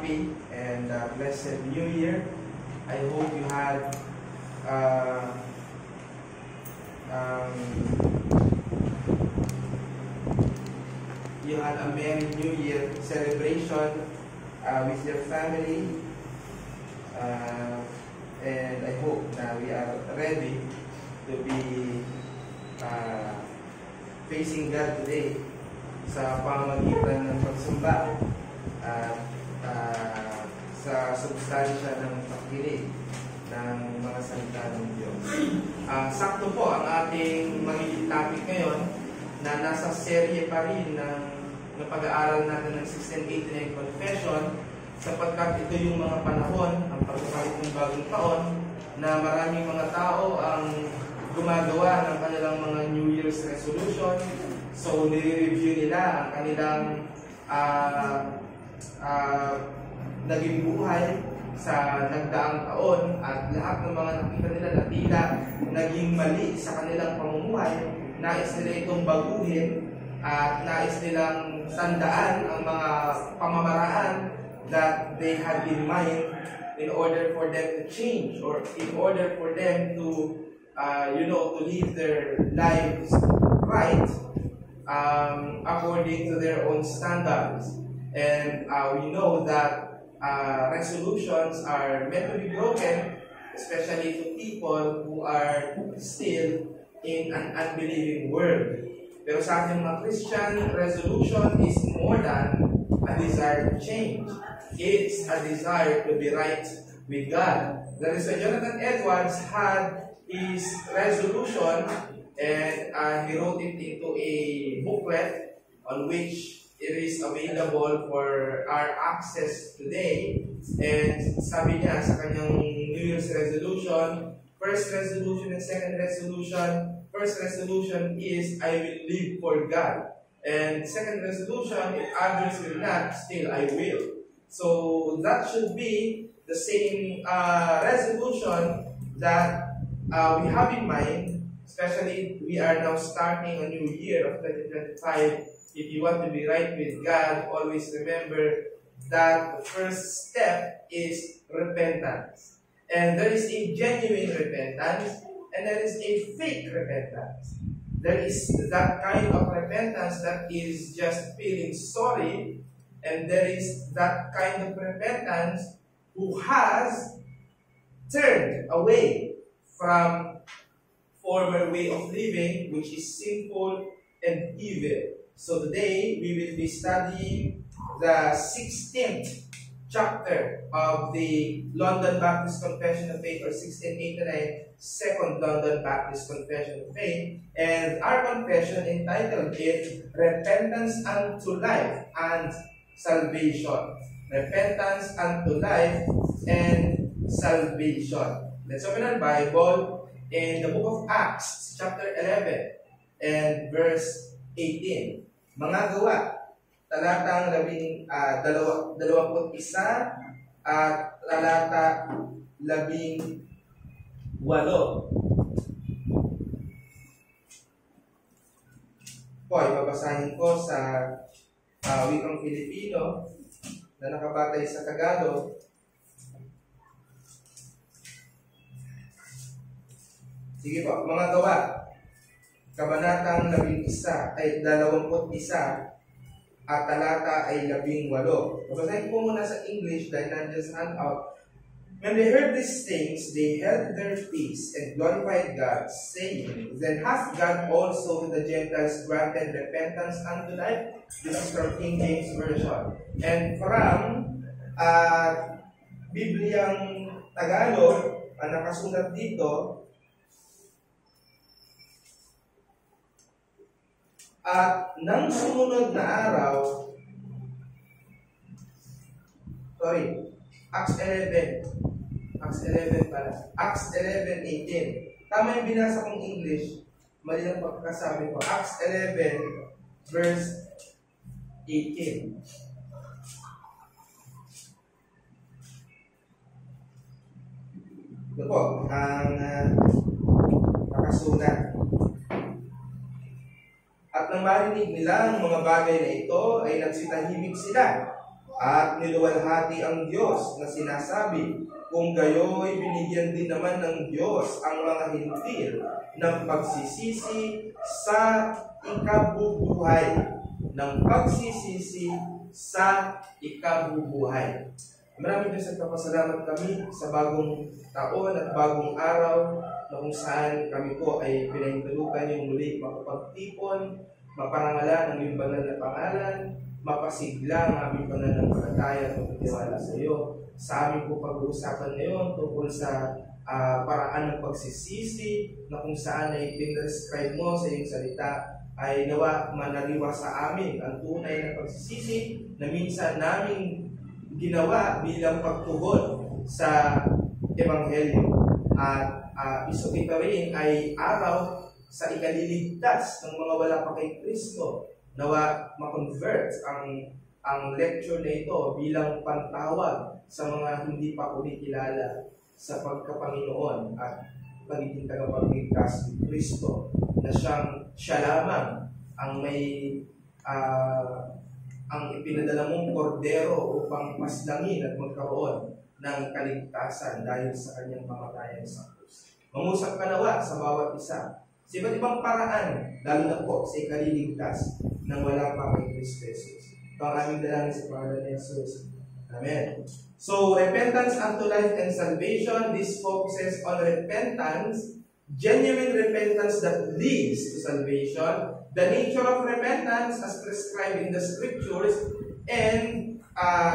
happy and blessed New Year. I hope you had a Merry New Year celebration with your family, and I hope that we are ready to be facing God today sa pamamagitan ng pagsamba at sa substansya ng pakikinig ng mga salita ng Diyos. Sakto po ang ating magiging topic ngayon na nasa serye pa rin ng pag-aaral natin ng 1689 Confession, sapagkat ito yung mga panahon, ang pagpapalit ng bagong taon, na maraming mga tao ang gumagawa ng kanilang mga New Year's resolution. So, nire-review nila ang kanilang naging buhay sa nagdaang taon, at lahat ng mga nakita nila na tila naging mali sa kanilang pamumuhay. Nais nila itong baguhin at nais nilang tandaan ang mga pamamaraan that they had in mind in order for them to change, or in order for them to to live their lives right according to their own standards. And we know that resolutions are meant to be broken, especially to people who are still in an unbelieving world. Pero sa ating mga Christian, resolution is more than a desire to change. It's a desire to be right with God. That is why Jonathan Edwards had his resolution, and he wrote it into a booklet on which it is available for our access today. And sabi niya sa kanyang New Year's resolution, first resolution and second resolution. First resolution is, I will live for God. And second resolution, if others will not, still I will. So that should be the same resolution that we have in mind, especially we are now starting a new year of 2025. If you want to be right with God, always remember that the first step is repentance. And there is a genuine repentance, and there is a fake repentance. There is that kind of repentance that is just feeling sorry, and there is that kind of repentance who has turned away from former way of living, which is sinful and evil. So today, we will be studying the 16th chapter of the London Baptist Confession of Faith, or 1689 Second London Baptist Confession of Faith. And our confession entitled it, Repentance unto Life and Salvation. Repentance unto Life and Salvation. Let's open our Bible in the book of Acts, chapter 11 and verse 18. Mga Gawa, talatang 21 at talata 18. Po, ibabasahin ko sa wikang Filipino na nakabatay sa Tagalog. Sige po, mga Gawa, kabanatang 11 ay 21 at talata ay 18. Babasahin ko muna sa English dahil nandiyan sa handout. When they heard these things, they held their peace and glorified God, saying, Then hath God also with the Gentiles granted repentance unto life? This is from King James Version. And from Bibliang Tagalog, ang nakasulat dito, at nang sumunod na araw, Acts 11 pala. Acts 11:18. Tama yung binasa kong English, mali lang pagkakasabi ko. Acts 11 verse 18. Ito po ang nakasulat. At nang marinig nila ang mga bagay na ito, ay nagsitahimik sila. At niluwalhati ang Diyos na sinasabi, kung gayo'y binigyan din naman ng Diyos ang mga hintil ng pagsisisi sa ikabubuhay. Ng pagsisisi sa ikabubuhay. Maraming Diyos nagpapasalamat kami sa bagong taon at bagong araw na kung saan kami po ay pinahintulutan yung muli makapagtipon, maparangalan ang iyong banal na pangalan, mapasigla ang aming pananampalataya at pagtitiwala sa iyo. Sa aming po pag-uusapan ngayon tungkol sa paraan ng pagsisisi na kung saan ay pinrescribe mo sa iyong salita ay nawa manaliwa sa amin ang tunay na pagsisisi na minsan namin ginawa bilang pagtugon sa Ebanghelyo. At ito rin ay araw sa ikaliligtas ng mga wala pa kay Kristo. Nawa ma-convert ang lecture na ito bilang pantawag sa mga hindi pa kumikilala sa pagkapanginoon at pagiging tagapagligtas ni Kristo na siya lamang ang may ang ipinadala mong kordero upang maslangin at magkaroon ng kaligtasan dahil sa kanyang kamatayan sa krus. Mangusap ka nawa sa bawat isa sa iba't ibang paraan, lalo na po sa ikaliligtas ng wala pa kay Kristo Jesus. Ito ang aming dalangin sa pangalan ni Jesus. Amen. So, repentance unto life and salvation, this focuses on repentance, genuine repentance that leads to salvation, the nature of repentance as prescribed in the scriptures, and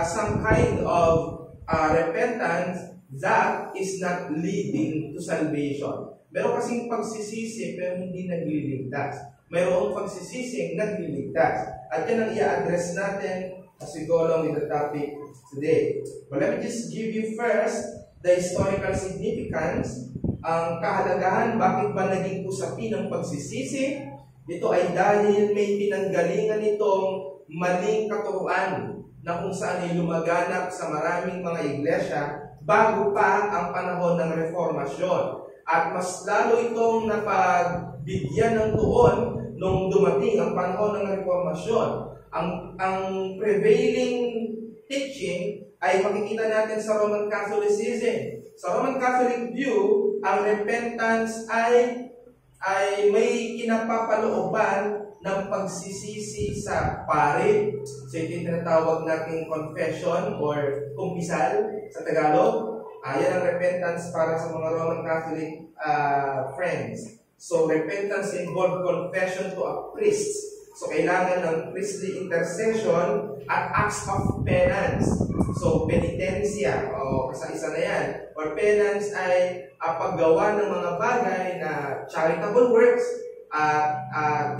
some kind of repentance that is not leading to salvation. Meron kasing pagsisisi pero hindi nagliligtas. Mayroong pagsisisi nagliligtas. At yan ang i-address natin as we go along with the topic today. But let me just give you first the historical significance, ang kahalagahan, bakit ba naging usapin ang pagsisisi. Ito ay dahil may pinanggalingan itong maling katuruan na kung saan ay lumaganap sa maraming mga iglesia bago pa ang panahon ng reformasyon. At mas lalo itong napagbigyan ng tuon nung dumating ang panahon ng reformasyon. Ang prevailing teaching ay makikita natin sa Roman Catholicism. Sa Roman Catholic view, ang repentance ay may kinapapalooban ng pagsisisi sa pare. So ito yung tinatawag nating confession or kumpisal sa Tagalog. Yan ang repentance para sa mga Roman Catholic friends. So repentance involves confession to a priest. So kailangan ng priestly intercession at acts of penance. So penitensya, isa na yan. Or penance ay paggawa ng mga bagay na charitable works at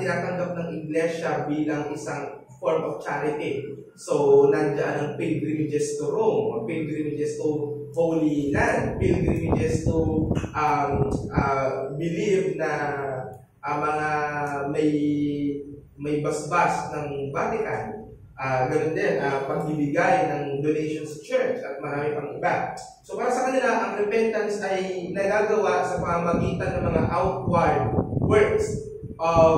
tinatanggap ng iglesia bilang isang form of charity. So, nandiyan ang pilgrimages to Rome, pilgrimages to Holy Land, pilgrimages to believe na mga may basbas ng Vatican. Ganun din, pagbibigay ng donations sa church at marami pang iba. So, para sa kanila, ang repentance ay nagagawa sa pamamagitan ng mga outward works of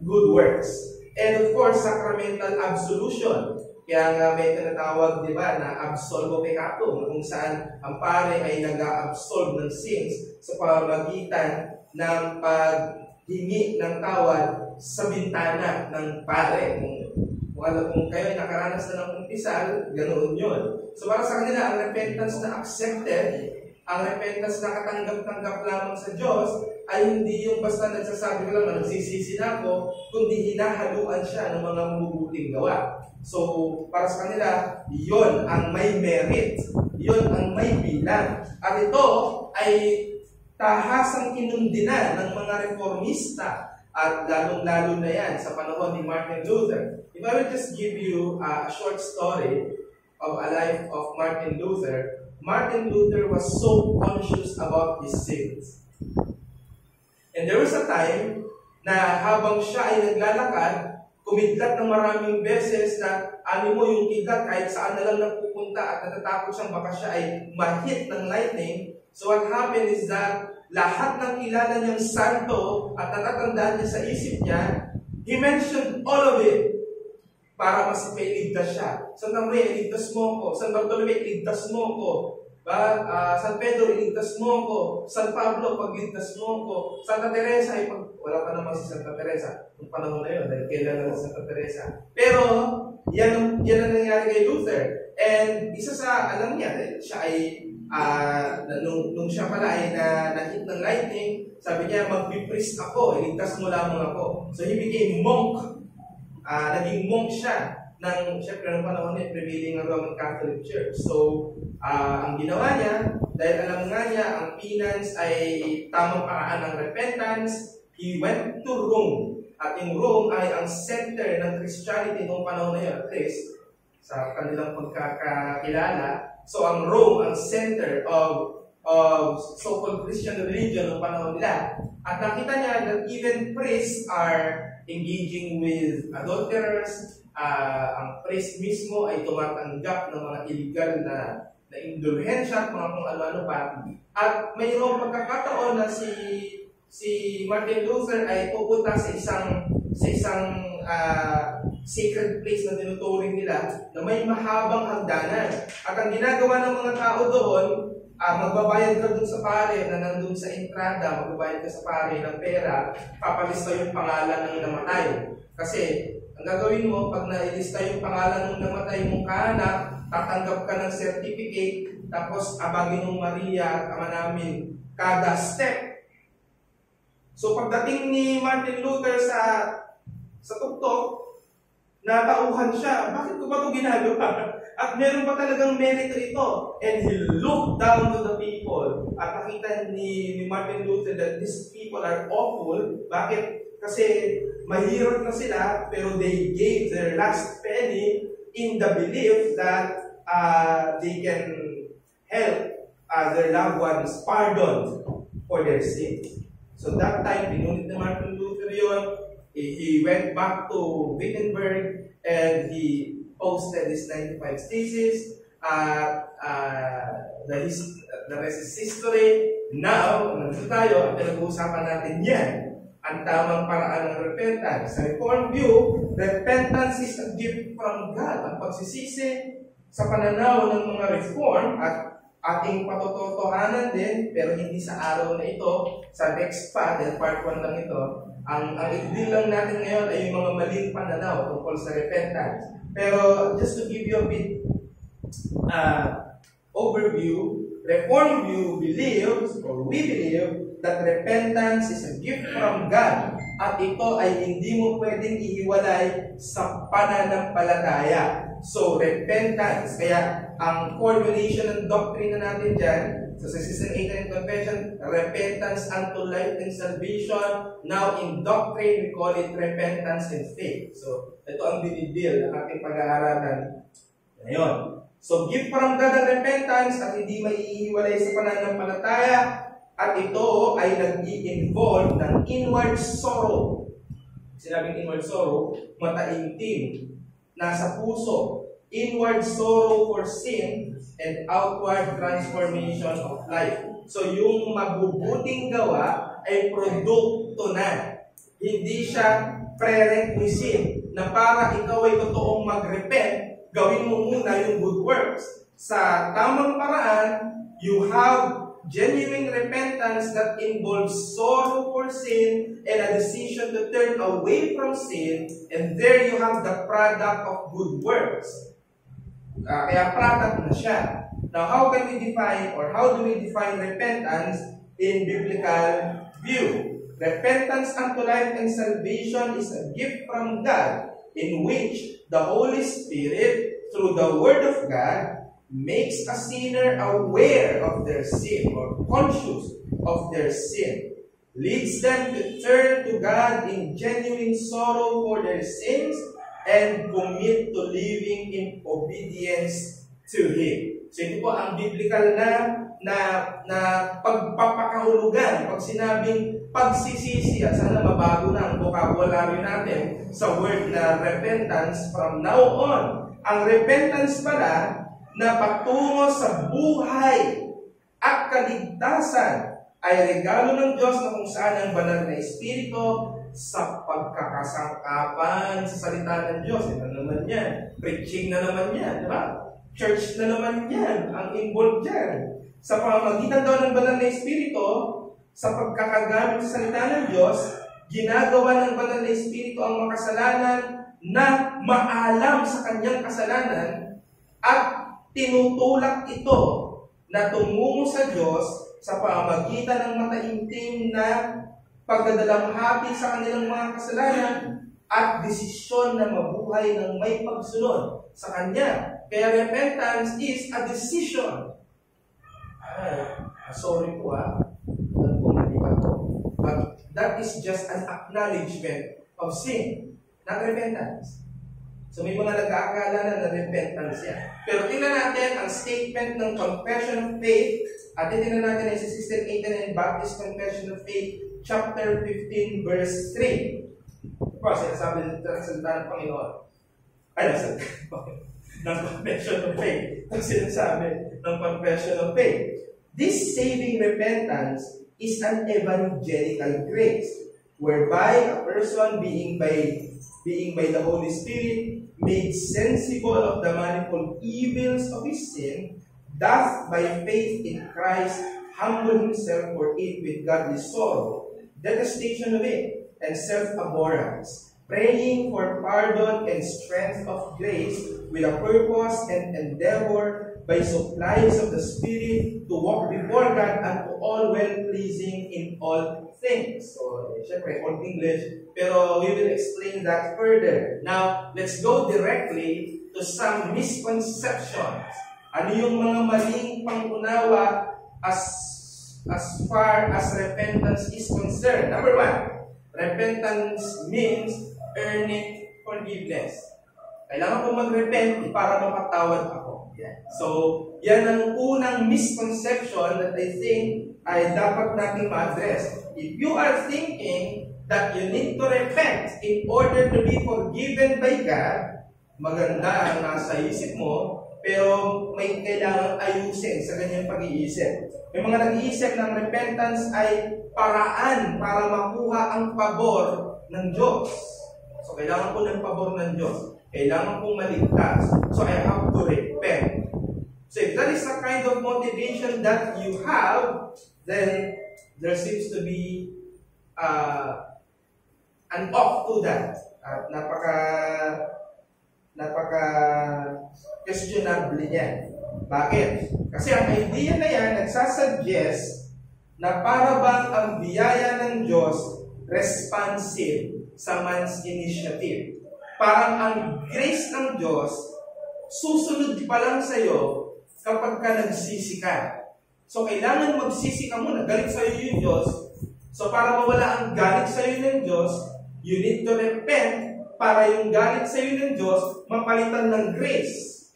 good works. And of course, sacramental absolution. Kaya nga may tinatawag, di ba, na absolvo peccatum, kung saan ang pare ay nag-absolve ng sins sa pamamagitan ng paghingi ng tawad sa bintana ng pare. Kung kayo ay nakaranas na ng kumpisal, ganoon yun. So para sa kanila, ang repentance na accepted, ang repentance na katanggap-tanggap lamang sa Diyos, ay hindi yung basta nagsasabi ko lang na nagsisisi na ako, kundi hinahaluan siya ng mga mabubuting gawa. So, para sa kanila, yon ang may merit. Yon ang may bilang. At ito ay tahasang kinundinan ng mga reformista at lalong-lalo na yan sa panahon ni Martin Luther. If I will just give you a short story of a life of Martin Luther, Martin Luther was so conscious about his sins. And there was a time na habang siya ay naglalakad, kumidlat ng maraming beses na mo yung kidlat kahit saan na lang nagpupunta at natatakot siyang baka siya ay ma-hit ng lightning. So what happened is that lahat ng kilala niyang santo at natatandaan niya sa isip niya, he mentioned all of it. para mas mailigtas siya. Santa Maria, iligtas mo ko. San Bartolome, iligtas mo ko. San Pedro, iligtas mo ko. San Pablo, pagligtas mo ko. Santa Teresa, wala pa naman si Santa Teresa. Nung panahon na yun, dahil kailan na si Santa Teresa. Pero, yan ang nangyari kay Luther. And isa sa, alam niya, siya ay, nung siya pala ay na-hit ng lightning, sabi niya, mag-priest ako, iligtas mo lamang ako. So, he became monk. Naging monk siya ng, syempre, ng panahon niya, prevailing ng Roman Catholic Church. So, ang ginawa niya, dahil alam nga niya, ang penance ay tamang paraan ng repentance, he went to Rome. At yung Rome ay ang center ng Christianity noong panahon na yun, at least, sa kanilang pagkakakilala. So, ang Rome, ang center of so-called Christian religion noong panahon nila. At nakita niya that even priests are engaging with adulterers. Ang priest mismo ay tumatanggap ng mga illegal na indulhensya at mga kung ano-ano pa. At mayroong pagkakataon na si Martin Luther ay pupunta sa isang sacred place na tinuturing nila na may mahabang hagdanan. At ang ginagawa ng mga tao doon, magbabayad ka dun sa pare na nandun sa entrada, magbabayad ka sa pare ng pera, papalista yung pangalan ng namatay. Kasi, ang gagawin mo, pag nailista yung pangalan ng namatay mong kaanak, tatanggap ka ng certificate, tapos abagin ng Maria at Ama namin kada step. So, pagdating ni Martin Luther sa tuktok, natauhan siya. Bakit ko ba ito ginagawa? At meron pa talagang merito ito. And he looked down to the people. At nakita ni Martin Luther that these people are awful. Bakit? Kasi mahirap na sila, pero they gave their last penny in the belief that they can help their loved ones pardon for their sins. So that time, pinunit ni Martin Luther yun. He went back to Wittenberg and he posted his 95 thesis. The rest is history. Now, nandito tayo, at pinag-uusapan natin yan, ang tamang paraan ng repentance. Sa Reformed view, repentance is a gift from God. Ang pagsisisi sa pananaw ng mga Reform at ating patotohanan din, pero hindi sa araw na ito, sa next part, part 1 lang ito, ang i-deal lang natin ngayon ay yung mga maling pananaw tungkol sa repentance. Pero just to give you a bit overview, Reformed view believes, or we believe, that repentance is a gift from God at ito ay hindi mo pwedeng ihiwalay sa pananampalataya. So, repentance. Kaya, ang formulation ng doctrine na natin dyan, sa System 8 Confession, repentance unto life and salvation. Now, in doctrine, we call it repentance and faith. So, ito ang dinidil ng ating pag-aaralan ngayon. So, gift from God ang repentance at hindi maiiwalay sa pananampalataya at ito ay nag-i-involve ng inward sorrow. Sinabing inward sorrow, mataimtim, nasa puso, inward sorrow for sin, and outward transformation of life. So, yung mabubuting gawa ay produkto na. Hindi siya prerequisite na para ikaw ay totoong mag-repent, gawin mo muna yung good works. Sa tamang paraan, you have genuine repentance that involves sorrow for sin and a decision to turn away from sin, and there you have the product of good works. Kaya product na siya. Now, how can we define, or how do we define repentance in biblical view? Repentance unto life and salvation is a gift from God in which the Holy Spirit, through the Word of God, makes a sinner aware of their sin or conscious of their sin, leads them to turn to God in genuine sorrow for their sins, and commit to living in obedience to Him. So ito po ang biblical na pagpapakahulugan. Pag sinabing pagsisisi, at sana mabago na ang vocabulary natin sa word na repentance from now on. Ang repentance pala na patungo sa buhay at kaligtasan ay regalo ng Diyos na kung saan ang banal na Espiritu Sa pagkakasangkapan sa salita ng Diyos. Ito naman yan. Preaching na naman yan. Diba? Church na naman yan. Ang involved dyan. Sa pamamagitan daw ng banal na Espiritu, sa pagkakagamit sa salita ng Diyos, ginagawa ng banal na Espiritu ang makasalanan na maalam sa kanyang kasalanan at tinutulak ito na tumungo sa Diyos sa pamamagitan ng mataimtim na pagdadalamhati sa kanilang mga kasalanan at desisyon na mabuhay ng may pagsunod sa Kanya. Kaya repentance is a decision. Sorry po nagpumali ako. But that is just an acknowledgement of sin, not repentance. So may mga nag-aakala na repentance yan. Pero tingnan natin ang statement ng Confession of Faith. At tingnan natin ang 1689 Baptist Confession of Faith, chapter 15, verse 3. Diba, sinasabi ng salita ng Panginoon. Ng Confession of Faith. Ang sinasabi ng Confession of Faith. This saving repentance is an evangelical grace, whereby a person being by the Holy Spirit made sensible of the manifold evils of his sin, doth by faith in Christ humble himself for it with godly sorrow, detestation of it, and self-abhorrence, praying for pardon and strength of grace with a purpose and endeavor by supplies of the Spirit to walk before God and to all well-pleasing in all things. So, syempre, Old English, pero we will explain that further. Now, let's go directly to some misconceptions. Ano yung mga maling pangunawa as far as repentance is concerned? Number one, repentance means earning forgiveness. Kailangan ko mag-repent para mapatawad ako. So, yan ang unang misconception that I think ay dapat natin ma-address. If you are thinking that you need to repent in order to be forgiven by God, maganda ang nasa isip mo, pero may kailangan ayusin sa ganyang pag-iisip. May mga nag-iisip ng repentance ay paraan para makuha ang pabor ng Diyos. So, kailangan ko ng pabor ng Diyos. Kailangan kong maligtas. So, I have to repent. So, if that is the kind of motivation that you have, then there seems to be an off to that. At napaka-questionable yan. Bakit? Kasi ang idea na yan nagsasuggest na para bang ang biyaya ng Diyos responsive sa man's initiative. Parang ang grace ng Diyos susunod pa lang sa'yo kapag ka nagsisi ka. So, kailangan magsisi ka muna. Galit sa'yo yung Diyos. So, para mawala ang galit sa'yo ng Diyos, you need to repent para yung galit sa'yo ng Diyos mapalitan ng grace.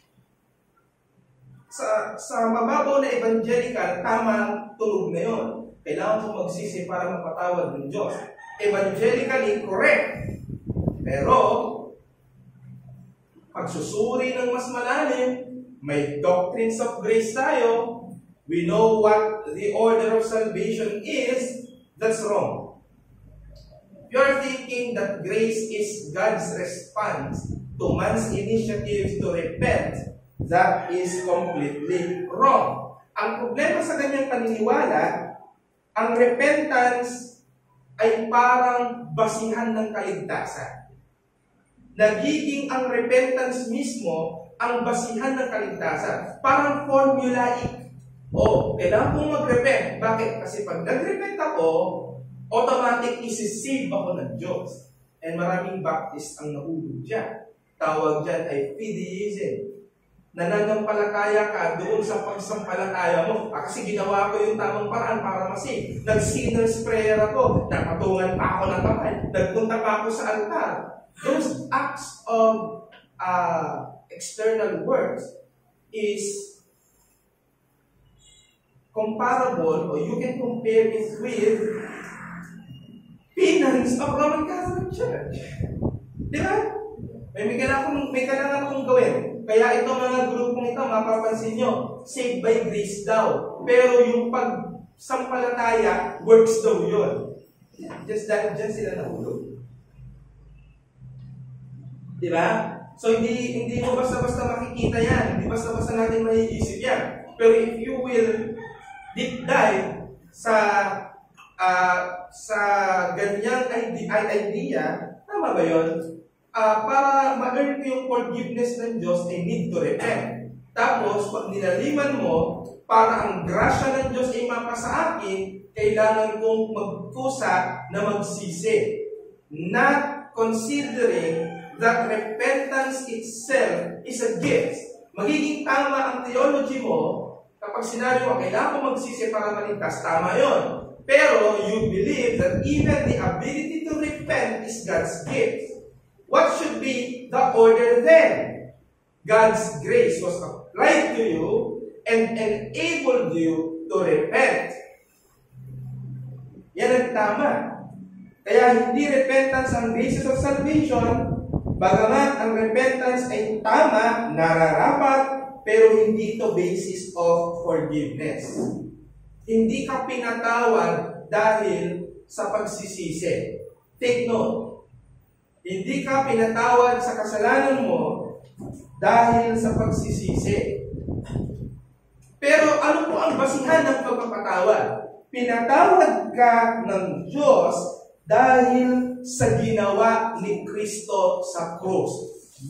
Sa mababaw na evangelical, tama tunog na yun. Kailangan ko magsisi para mapatawad ng Diyos. Evangelically correct. Pero, pagsusuri ng mas malalim, may doctrines of grace tayo. We know what the order of salvation is. That's wrong. If you're thinking that grace is God's response to man's initiative to repent, that is completely wrong. Ang problema sa ganyang paniniwala, ang repentance ay parang basihan ng kaligtasan. Nagiging ang repentance mismo ang basihan ng kaligtasan. Parang formulaic. Kailangan kong mag-repent. Bakit? Kasi pag nag-repent ako, automatic isi-save ako ng Diyos. And maraming Baptist ang nahulog dyan. Tawag dyan ay fideism. Nananampalataya ka doon sa pagsampalataya mo. Kasi ginawa ko yung tamang paraan para masave. Nag-sinner's prayer ako. Nakatungan pa ako ng kamay. Nagpunta pa ako sa altar. Those acts of external works is comparable, or you can compare it with penance of Roman Catholic Church. Di ba? May kailangan akong gawin. Kaya itong mga grupong ito, mapapansin nyo, saved by grace daw. Pero yung pagsampalataya, works daw yun. Just dahil dyan sila nahulog. Di ba? So, hindi mo basta-basta makikita yan. Hindi basta-basta natin maiisip yan. Pero if you will deep dive sa ganyang idea, tama ba yun? Para ma-earn ko yung forgiveness ng Diyos, I need to repent. Tapos, pag nilaliman mo, para ang grasya ng Diyos ay mapasa akin, kailangan kong magkusa na magsisi. Not considering that repentance itself is a gift. Magiging tama ang theology mo kapag sinabi mo, kailangan ko magsisi para maligtas, tama yon. Pero you believe that even the ability to repent is God's gift. What should be the order then? God's grace was applied to you and enabled you to repent. Yan ang tama. Kaya hindi repentance ang basis of salvation, bagamat ang repentance ay tama, nararapat, pero hindi ito basis of forgiveness. Hindi ka pinatawad dahil sa pagsisisi. Take note. Hindi ka pinatawad sa kasalanan mo dahil sa pagsisisi. Pero ano po ang basihan ng pagpapatawad? Pinatawad ka ng Diyos dahil sa ginawa ni Kristo sa krus.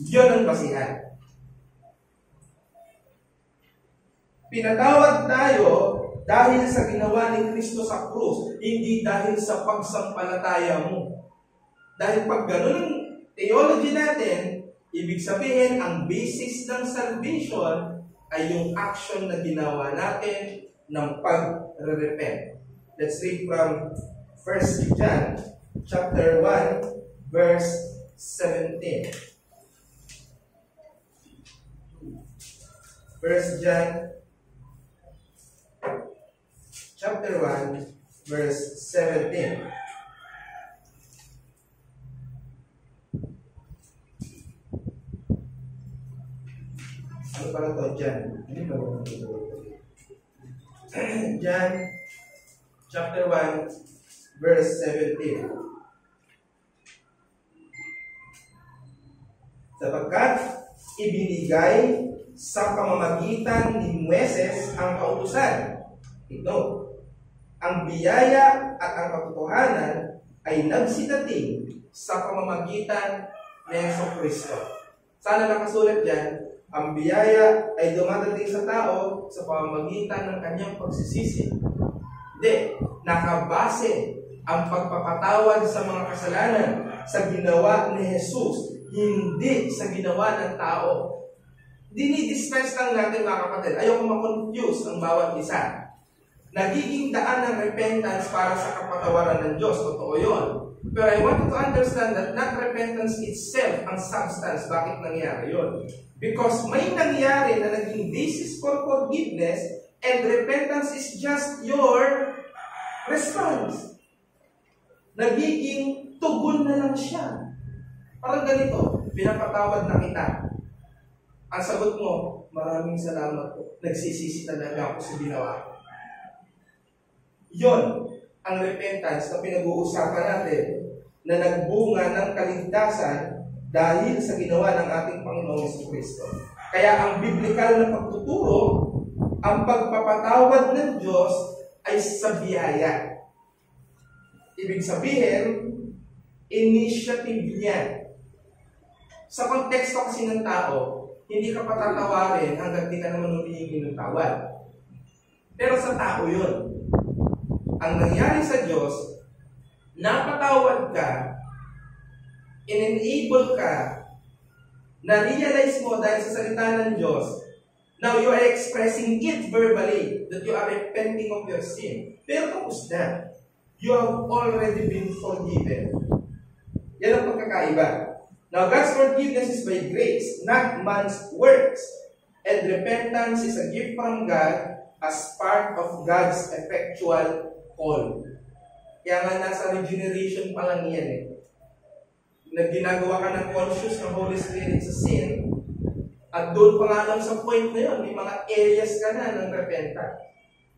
Yun ang basihan. Pinatawad tayo dahil sa ginawa ni Kristo sa krus, hindi dahil sa pagsampalataya mo. Dahil pag ganun ang theology natin, ibig sabihin, ang basis ng salvation ay yung action na ginawa natin ng pag-repent. Let's read from 1 John chapter 1, verse 17. 1 John chapter 1, verse 17. Ano pala ito? John chapter 1, verse 17. Sapagkat ibinigay sa pamamagitan ni Moises ang kautusan. Ito, ang biyaya at ang katotohanan ay nagsitating sa pamamagitan ni Jesucristo. Sana nakasulat dyan, ang biyaya ay dumadating sa tao sa pamamagitan ng kanyang pagsisisi. Hindi, nakabase ang pagpapatawad sa mga kasalanan sa ginawa ni Jesus, hindi sa ginawa ng tao. Dinidispense lang natin mga kapatid. Ayoko ma-confuse ang bawat isa. Nagiging daan ng repentance para sa kapatawaran ng Diyos. Totoo yun. Pero I want you to understand that not repentance itself ang substance. Bakit nangyari yun? Because may nangyari na naging basis for forgiveness and repentance is just your response. Nagiging tugon na lang siya. Parang ganito, pinapatawad na kita. Ang sagot mo, maraming salamat po. Nagsisisi talaga ako sa ginawa ko. Yon ang repentance na pinag-uusapan natin na nagbunga ng kaligtasan dahil sa ginawa ng ating Panginoong Jesucristo. Kaya ang biblikal na pagtuturo, ang pagpapatawad ng Diyos ay sa biyaya. Ibig sabihin, initiative niya. Sa konteksto kasi ng tao, hindi ka patatawarin hanggang di ka naman humihingi ng tawad. Pero sa tao yun. Ang nangyari sa Diyos, napatawad ka, in-enable ka, na-realize mo dahil sa salita ng Diyos, now you are expressing it verbally, that you are repenting of your sin. Pero tapos na. You have already been forgiven. Yan ang pagkakaiba. Now, God's forgiveness is by grace, not man's works. And repentance is a gift from God as part of God's effectual call. Kaya nga nasa regeneration pa lang yan eh. Na ginagawa ka ng conscious ng Holy Spirit sa sin, at doon pa nga lang sa point na yun, may mga areas ka na ng repentance.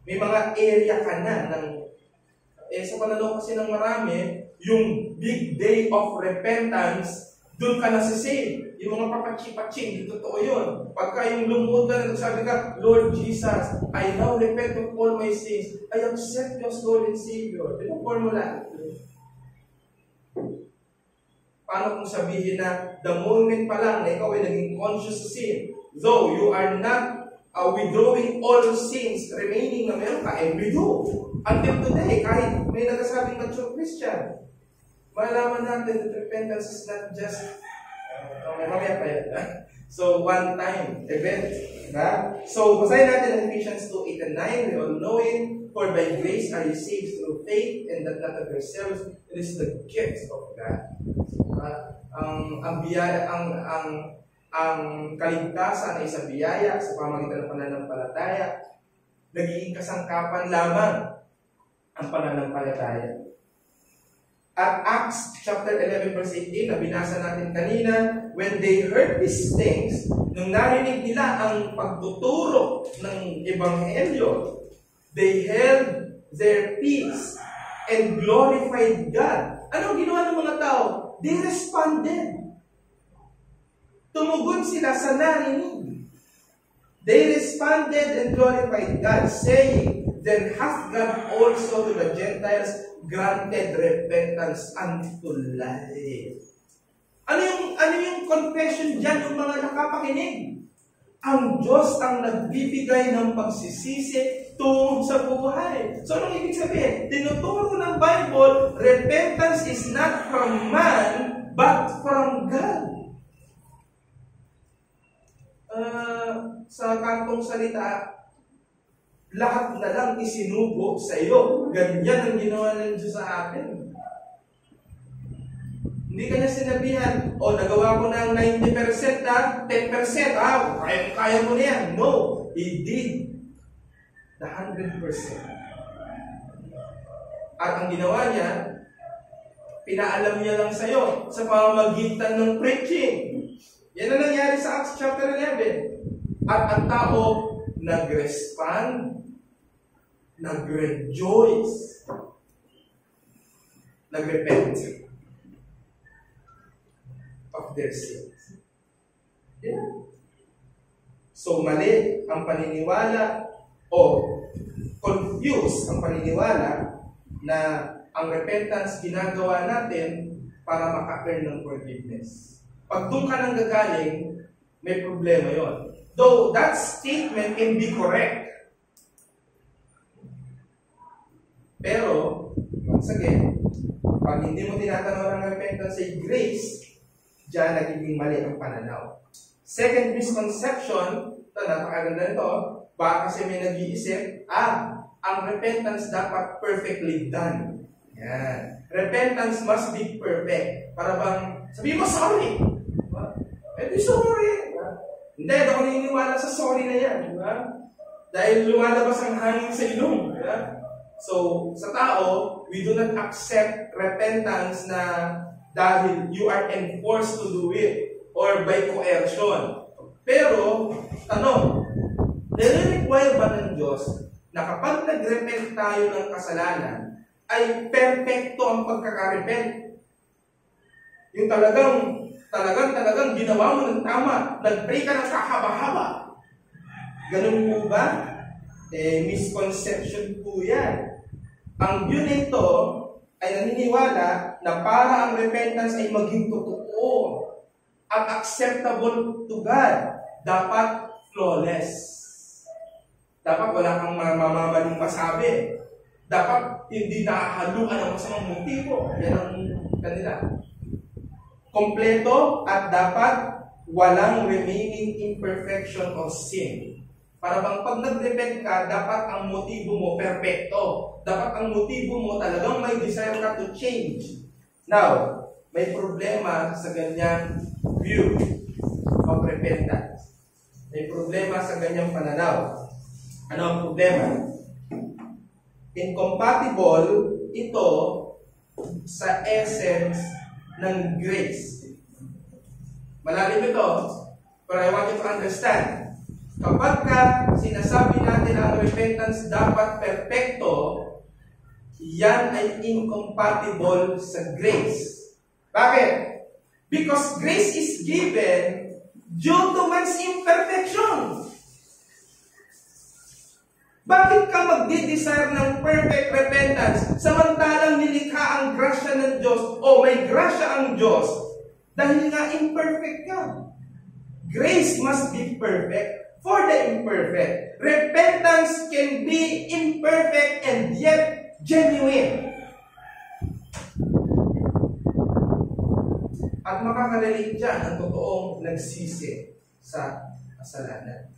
May mga area ka na ng sa pananaw kasi ng marami, yung big day of repentance, doon ka nasisave. Yung mga papatsi-patsi, hindi totoo yun. Pagka yung lumuhod ka na nagsabi ka, Lord Jesus, I now repent of all my sins. I accept your Lord and Savior. Ito formula. Paano kung sabihin na the moment pa lang na ikaw ay naging conscious sa sin, though you are not withdrawing all sins remaining na meron ka, and we do. Until today, kahit may nagsasabing mature Christian, malaman natin that repentance is not just mamaya pa yan. So, one-time event. So, basahin natin ang Ephesians 2:8 and 9. We all know it. For by grace are you saved through faith, and that not of yourselves. It is the gift of God. Ang kaligtasan ay sa biyaya sa pamamagitan ng pananampalataya. Nagiging kasangkapan lamang ang pananampalataya. At Acts chapter 11 verse 18 na binasa natin kanina, when they heard these things, nung narinig nila ang pagtuturo ng Ebanghelyo, they held their peace and glorified God. Anong ginawa ng mga tao? They responded. Tumugon sila sa narinig. They responded and glorified God, saying, then hath God also to the Gentiles granted repentance unto life. Ano yung confession dyan ng mga nakapakinig? Ang Diyos ang nagbibigay ng pagsisisi tungo sa buhay. So, anong ibig sabihin? Tinuturo ng Bible, repentance is not from man, but from God. Sa kantong salita, lahat na lang isinubo sa iyo. Ganyan ang ginawa ng Diyos sa atin. Hindi ka niya sinabihan, nagawa ko na ang 90%, 10%, kaya mo na yan. No, He did the 100%. At ang ginawa niya, pinaalam niya lang sa iyo sa pamamagitan ng preaching. Yan ang nangyari sa Acts chapter 11. At ang tao nag-respond, nag-rejoice, nag-repent of their sins. Yeah. So, mali ang paniniwala o confused ang paniniwala na ang repentance ginagawa natin para maka-earn ng forgiveness. Pag doon ka nang gagaling, may problema yon. Though that statement can be correct. Pero, once again, pag hindi mo tinatanaw ng repentance ay grace, diyan nagiging mali ang pananaw. Second misconception, ito, napakaganda nito, baka kasi may nag-iisip, ang repentance dapat perfectly done. Yan. Repentance must be perfect. Para bang, sabihin mo, sorry. Di sorry. Hindi, ako naniniwala sa sorry na yan. Dahil lumalabas ang hangin sa ilong. So, sa tao, we do not accept repentance na dahil you are enforced to do it or by coercion. Pero, tanong, nire-require ba ng Diyos na kapag nag-repent tayo ng kasalanan, ay perfecto ang pagkaka-repent? Yung talagang ginawa mo ng tama, nag-pray ka ng kahaba-haba. Ganun po ba? Misconception po yan. Ang view nito ay naniniwala na para ang repentance ay maging totoo at acceptable to God, dapat flawless. Dapat wala kang mamamaling masabi. Dapat hindi nakahaluan ng masamang motibo. Yan ang kanila. Kompleto at dapat walang remaining imperfection of sin. Para bang pag nag-repent ka, dapat ang motibo mo perfecto. Dapat ang motibo mo talagang may desire ka to change. Now, may problema sa ganyang view of repentance. May problema sa ganyang pananaw. Ano ang problema? Incompatible ito sa essence ng grace. Malalim ito, pero I want you to understand. Kapag sinasabi natin ang repentance dapat perfecto, yan ay incompatible sa grace. Bakit? Because grace is given due to man's imperfection. Bakit ka magdi-desire ng perfect repentance samantalang nilikha ang grasya ng Diyos o may grasya ang Diyos dahil nga imperfect ka? Grace must be perfect for the imperfect. Repentance can be imperfect and yet genuine. At makakarelate dyan ang totoong nagsisi sa kasalanan.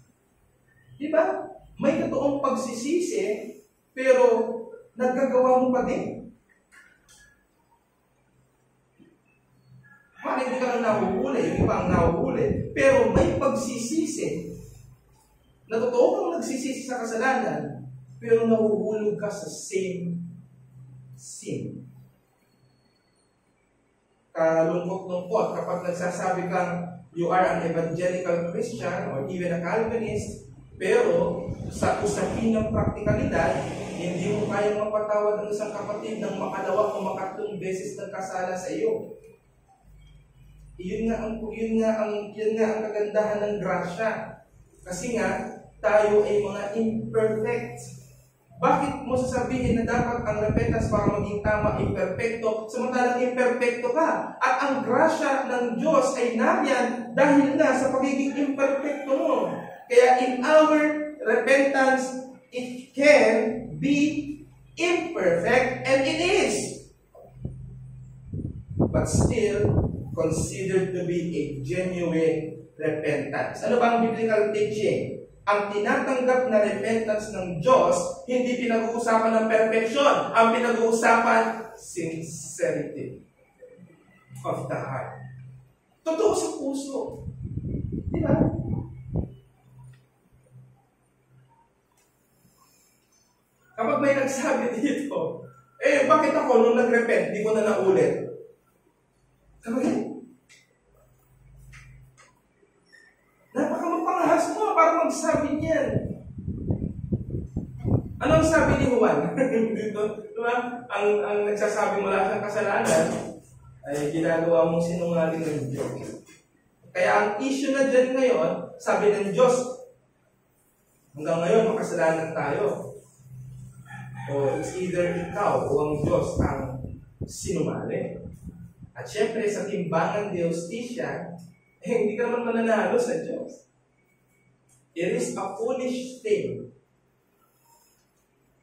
Diba? May totoong pagsisisi, pero nagagawa mo pa din. Bakit hindi ka lang nahuhuli? Yung iba ang nahuhuli. Pero may pagsisisi. Na totoo kang nagsisisi sa kasalanan, pero nahuhulog ka sa same sin. Kalungkot-lungkot kapag nagsasabi kang you are an evangelical Christian or even a Calvinist, pero sa usapin ng praktikalidad, hindi mo kayang mapatawad ang isang kapatid ng makalawa o makatlong beses nagkasala sa iyo. Yun nga ang kagandahan ng grasya. Kasi nga, tayo ay mga imperfect. Bakit mo sasabihin na dapat ang repentance para maging tama ay perfecto, samantalang imperfecto ka? At ang grasya ng Diyos ay nariyan dahil nga sa pagiging imperfecto mo. Kaya in our repentance, it can be imperfect, and it is. But still, considered to be a genuine repentance. Ano ba ang biblical teaching? Ang tinatanggap na repentance ng Diyos, hindi pinag-uusapan ng perfection. Ang pinag-uusapan, sincerity of the heart. Totoo sa puso. Di ba? Kapag may nagsabi dito, bakit ako nung nag-repent, di ko na naulit? Kapag napakamapangahas mo para magsabi niyan. Anong sabi ni Juan? Dito, diba? Ang nagsasabi wala kang kasalanan ay ginagawa mong sinungaling ng Diyos. Kaya ang issue na dyan ngayon, sabi ng Diyos, hanggang ngayon makasalanan tayo. O it's either ikaw o ang Diyos ang sinungaling. At syempre sa timbangan de justisya, hindi ka naman mananalo sa Diyos. It is a foolish thing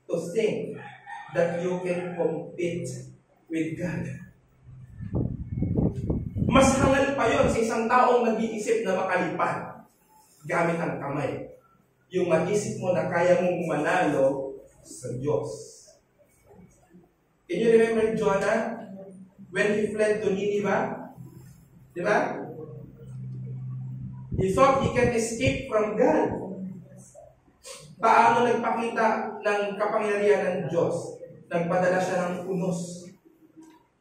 to think that you can compete with God. Mas hangal pa yon sa isang taong nag-iisip na makalipad gamit ang kamay. Yung mag-isip mo na kaya mong manalo sa Diyos. Can you remember Jonah when he fled to Nineveh? Diba? He thought he can escape from God. Paano nagpakita ng kapangyarihan ng Diyos? Nagpadala siya ng unos.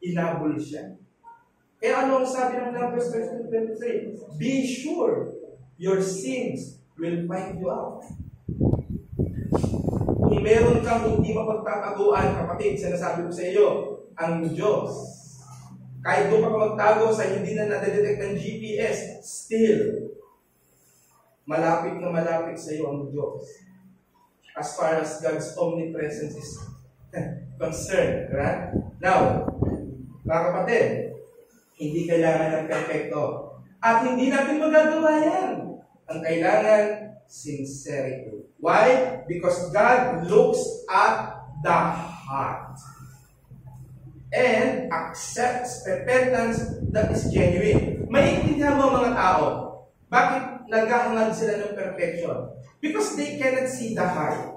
Inabol siya. Kaya ano ang sabi ng Numbers 23? Be sure your sins will find you out. Kung meron kang hindi mapagtataguan, kapatid, sinasabi ko sa iyo, ang Diyos. Kahit doon pa magtago sa hindi na nadedetect ng GPS, still, malapit na malapit sa iyo ang Diyos. As far as God's omnipresence is concerned. Right? Now, mga kapatid, hindi kailangan ng perfecto. At hindi natin magagawa yan. Ang kailangan, sincerity. Why? Because God looks at the heart and accepts repentance that is genuine. Maiintindihan mo mga tao, bakit naghahangad sila ng perfection? Because they cannot see the heart.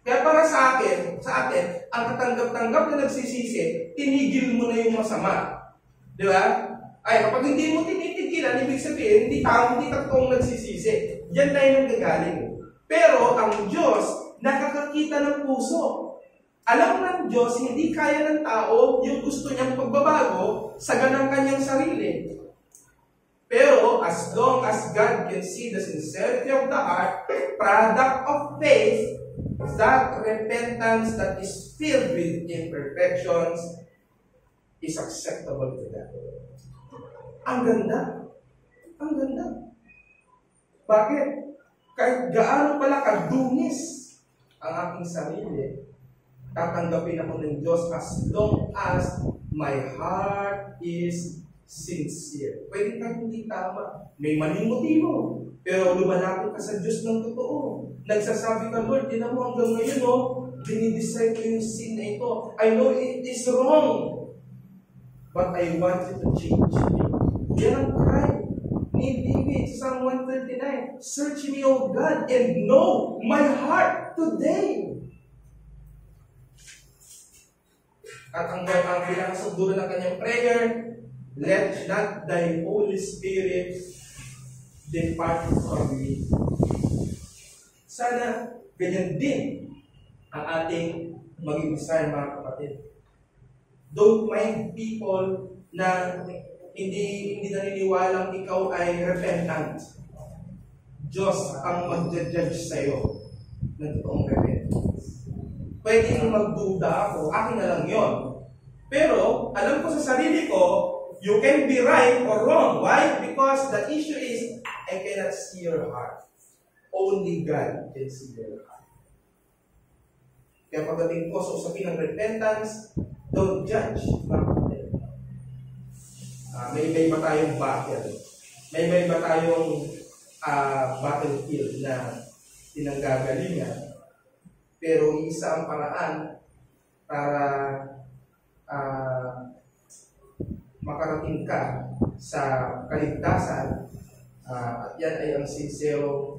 Kaya para sa atin, ang katanggap-tanggap na nagsisisi, tinigil mo na yung masama. Di ba? Ay, kapag hindi mo tinitigilan, ibig sabihin, hindi ka totoong nagsisisi. Yan tayo nang gagaling. Pero ang Diyos, nakakakita ng puso. Alam ng Diyos, hindi kaya ng tao yung gusto niyang pagbabago sa ganang kanyang sarili. Pero as long as God can see the sincerity of the heart, product of faith, that repentance that is filled with imperfections is acceptable to God. Ang ganda. Ang ganda. Bakit? Kahit gaano pala kadungis ang aking sarili, tatanggapin ako ng Diyos as long as my heart is sincere. Pwede kang hindi tama. May maling motibo. Pero lumalapit ka sa Diyos ng totoo. Nagsasabi ka, Lord, tinan mo hanggang ngayon, dinidecide ko yung sin na ito. I know it is wrong. But I want you to change me. Yan ang cry ni David sa Psalm 139. Search me, O God, and know my heart today. At ang pinakasundulo ng kanyang prayer, let not thy Holy Spirit depart from me. Sana ganyan din ang ating maging design, mga kapatid. Don't mind people na hindi naniniwalang ikaw ay repentant. Diyos ang mag-judge sa'yo ng totoong repentance. Pwedeng magduda ako, akin na lang yon. Pero, alam ko sa sarili ko, you can be right or wrong. Why? Because the issue is, I cannot see your heart. Only God can see your heart. Kaya pagdating ko sa usapin ng repentance, don't judge. May iba tayong battle. May iba tayong battlefield na pinanggagalingan. Pero isa ang paraan para makarating ka sa kaligtasan, at yan ay ang sincero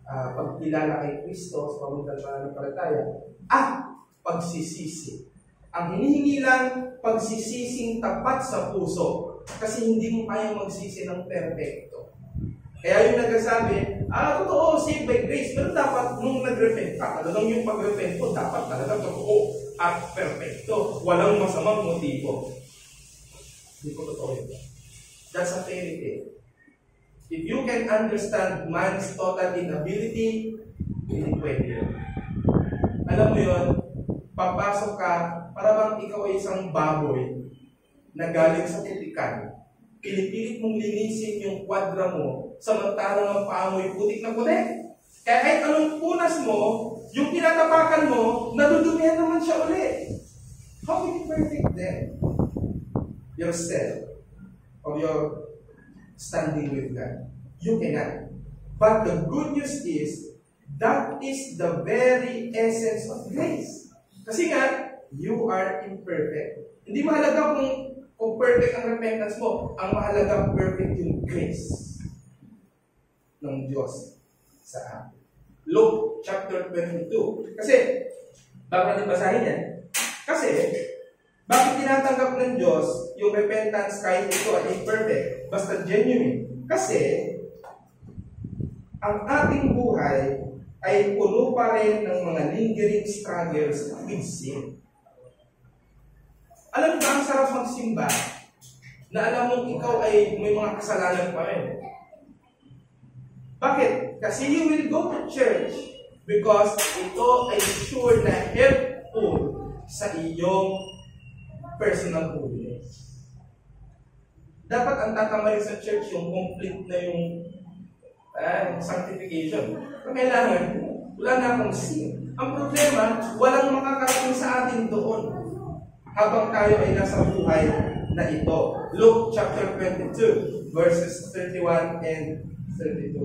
pagkilala kay Kristo sa pamagitan ng pananampalataya at pagsisisi. Ang hinihingi lang, pagsisising tapat sa puso. Kasi hindi mo kayang magsisi ng perfecto. Kaya yung nagsasabi, totoo, saved by grace. Pero dapat, nung nag-repent ka, talagang yung pag-repent ko, dapat talaga totoo at perfecto. Walang masamang motibo. Hindi ko totoo yun. That's a fairy tale. If you can understand man's total inability, hindi pwede yun. Alam mo yun, papasok ka, para bang ikaw ay isang baboy na galing sa titikan. Pinipilit mong linisin yung kwadra mo, samantalang ang paa mo'y putik na putik. Kaya kahit anong punas mo, yung pinatapakan mo, nadudumihan naman siya ulit. How can you perfect then? Yourself or your standing with God. You cannot. But the good news is, that is the very essence of grace. Kasi nga, you are imperfect. Hindi mahalaga kung perfect ang repentance mo. Ang mahalaga, perfect yung grace ng Diyos sa atin. Luke chapter 22. Kasi, bakit natin basahin yan? Kasi, bakit tinatanggap ng Diyos yung repentance kahit ito ay imperfect, basta genuine? Kasi, ang ating buhay ay puno pa rin ng mga lingering struggles with sin. Alam mo ba, ang sarap magsimba na alam mong ikaw ay may mga kasalanan pa rin. Bakit? Kasi you will go to church because ito ay sure na helpful sa iyong personal holiness. Dapat ang tatamay sa church yung complete na yung sanctification. Pero kailangan, wala na akong sin. Ang problema, walang makakarating sa atin doon habang tayo ay nasa buhay na ito. Luke chapter 22, verses 31 and 32.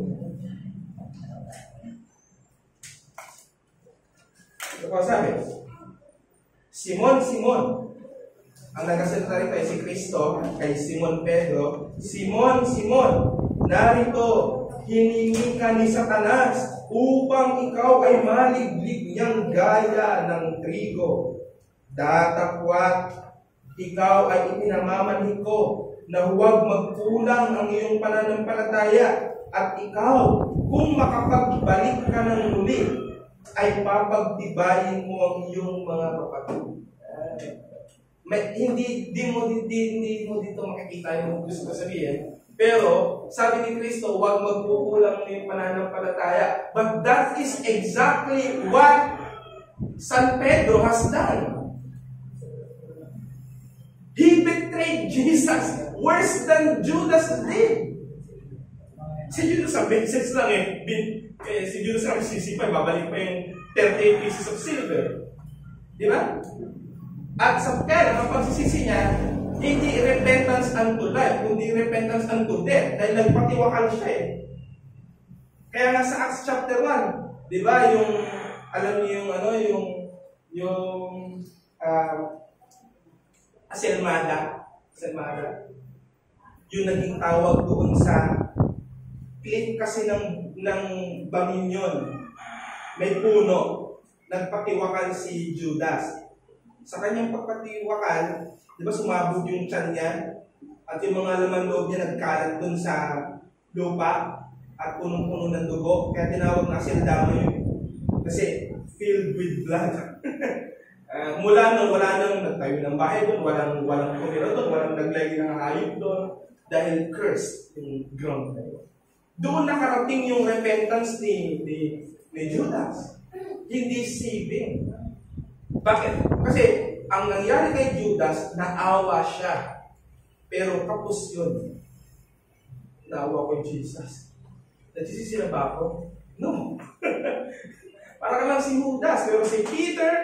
Ito po sabi, Simon, Simon, ang nagasalita rito ay si Kristo, kay Simon Pedro, Simon, Simon, narito, hiningi ka ni Satanas upang ikaw ay maliglig niyang gaya ng trigo. Datapwat, ikaw ay ipinamamanhik ko na huwag magkulang ang iyong pananampalataya, at ikaw, kung makapagbalik ka ng muli, ay papagtibayin mo ang iyong mga kapatid. Hindi mo dito makikita yung gusto ko sabihin, Pero, sabi ni Kristo, huwag magkukulang na yung pananampalataya. But that is exactly what San Pedro has done. He betrayed Jesus worse than Judas did. Si Judas ang message lang si Judas ang sisipay, babalik pa yung 38 pieces of silver. Di ba? At sa pera, ang pagsisisi niya, hindi repentance unto life, kundi repentance unto death. Dahil nagpatiwakal siya eh. Kaya nga sa Acts chapter 1, di ba, yung, alam niyo yung aselmada, yung naging tawag doon sa cliff kasi ng bangin yun. May puno. Nagpatiwakal si Judas. Sa kanyang pagpatiwakal, di ba sumabog yung tiyan niya? At yung mga laman loob niya nagkalat dun sa lupa at punong-puno ng dugo. Kaya tinawag na Aseldama yun. Kasi filled with blood. Mula nung wala nang nagtayo ng bahay doon, walang kumira doon, walang naglagay ng hayop doon. Dahil cursed yung ground na yun. Doon nakarating yung repentance ni Judas. Hindi saving. Bakit? Kasi ang nangyari kay Judas, naawa siya. Pero kapos yun. Naawa ko yung Jesus. Nagsisisi na ba ako? No. Para ka lang si Judas. Pero si Peter,